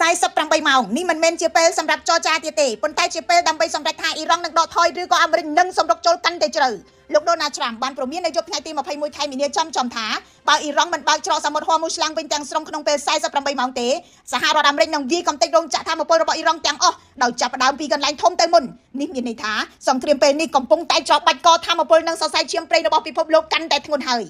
48 ម៉ោងនេះមិនមែនជាពេលសម្រាប់ចរចាទៀតទេប៉ុន្តែជាពេលដើម្បីសម្រេចថាអ៊ីរ៉ង់នឹងដកថយឬក៏អាមេរិកនឹងសម្រុកចូលកាន់តែជ្រៅលោកដូណាល់ត្រាំបានព្រមាននៅយប់ថ្ងៃទី21ខែមីនាចំថាបើអ៊ីរ៉ង់មិនបើកច្រកសមុទ្រហ័រមូសឡើងវិញទាំងស្រុងក្នុងពេល48ម៉ោងទេសហរដ្ឋអាមេរិកនឹងវាយកំទេចរោងចក្រថាមពលរបស់អ៊ីរ៉ង់ទាំងអស់ដោយចាប់ផ្ដើមពីកន្លែងធំទៅមុននេះមានន័យថាសង្គ្រាមពេលនេះកំពុងតែច្របាច់កថាមពលនិងសរសៃឈាមព្រៃរបស់ពិភពលោកកាន់តែធ្ងន់ហើយ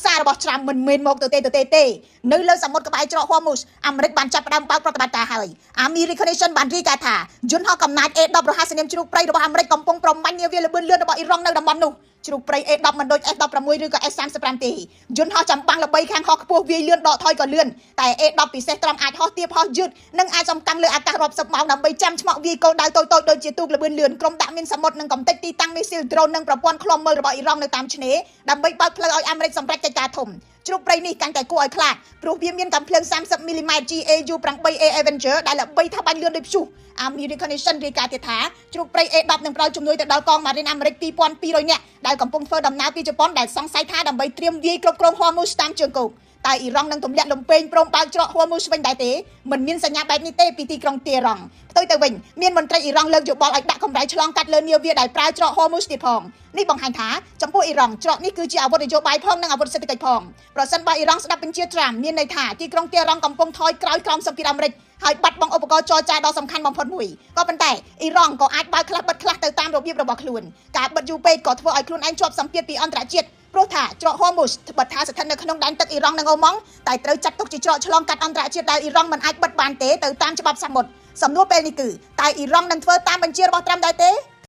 សាររបស់ត្រាំមិនមែនមកទៅទេនៅលើសមុទ្រក្បែរច្រកហ័រមូសអាមេរិកបានចាប់ផ្ដើមបើកប្រតិបត្តិការហើយ American Nation បានរាយការណ៍ថាយន្តហោះកំណាច A-10 រហ័សនាមជ្រូកព្រៃរបស់អាមេរិកកំពុងប្រមាញ់នាវាល្បឿនលឿនរបស់អ៊ីរ៉ង់នៅតំបន់នោះជ្រូកព្រៃ A-10 មិនដូច F-16 ឬក៏ F-35 ទេយន្តហោះចម្បាំងល្បីខាងហោះខ្ពស់វាយលឿនដកថយក៏លឿនតែ A-10 ពិសេសត្រង់អាចហោះទាបហោះយឺតនិងអាចសំកាំងលើអាកាសរាប់សិបម៉ោងដើម្បីចាំឆ្មក់វាយគោលដៅតូចៗដូចជាទូកល្បឿនលឿនក្រុមដាក់មានសមុទ្រនិងកំទេចទីតាំងមីស៊ីល drone និងប្រព័ន្ធឃ្លាំមើលរបស់អ៊ីរ៉ង់នៅតាមឆ្នេរដើម្បីបើកផ្លូវឲ្យអាមេរិកសម្រេចកិច្ចការធំជ្រូកព្រៃនេះកាន់តែគួរឲ្យខ្លាចព្រោះវាមានកាំភ្លើង 30 មីលីម៉ែត្រ GAU-8A Avenger ដែលល្បីថាបាញ់លឿនដូចព្យុះ American Nation រាយការណ៍ទៀតថាជ្រូកព្រៃ A-10 នឹងផ្ដល់ជំនួយទៅដល់កងម៉ារីនអាមេរិក 2200 នាក់ដែលកំពុងធ្វើដំណើរពីជប៉ុនដែលសង្ស័យថាដើម្បីត្រៀមវាយគ្រប់គ្រងហ័រមូសតាមជើងគោកតែអ៊ីរ៉ង់នឹងទម្លាក់លំពេងព្រមបើកច្រកហ័រមូសវិញដែរទេមិនមានសញ្ញាបែបនេះទេពីទីក្រុងតេរ៉ង់ផ្ទុយទៅវិញមានមន្ត្រីអ៊ីរ៉ង់លើកយោបល់ឲ្យដាក់កម្រៃឆ្លងកាត់លើនាវាដែលប្រើច្រកហ័រមូសទៀតផងនេះបង្ហាញថាចំពោះអ៊ីរ៉ង់ច្រកនេះគឺជាអាវុធនយោបាយផងនិងអាវុធសេដ្ឋកិច្ចផងប្រសិនបើអ៊ីរ៉ង់ស្ដាប់បញ្ជាត្រាំមានន័យថាទីក្រុងតេរ៉ង់កំពុងថយក្រោយក្រោមសម្ពាធអាមេរិកហើយបាត់បង់ឧបករណ៍ចរចាដ៏សំខាន់បំផុតមួយក៏ប៉ុន្តែអ៊ីរ៉ង់ក៏អាចបើកខ្លះបិទខ្លះទៅតាមរបៀបរបស់ខ្លួនការបិទយូរពេកក៏ធ្វើឲ្យខ្លួនឯងជាប់សម្ពាធពីអន្តរជាតិព្រោះថាច្រកហ័រមូសបិទថាស្ថិតនៅក្នុងដែនទឹកអ៊ីរ៉ង់និងអូម៉ង់តែត្រូវចាត់ទុកជាច្រកឆ្លងកាត់អន្តរជាតិដែលអ៊ីរ៉ង់មិនអាចបិទបានទេទៅតាមច្បាប់សមុទ្រសំណួរពេលនេះគឺតើអ៊ីរ៉ង់នឹងធ្វើតាមបញ្ជារបស់ត្រាំដែរទេ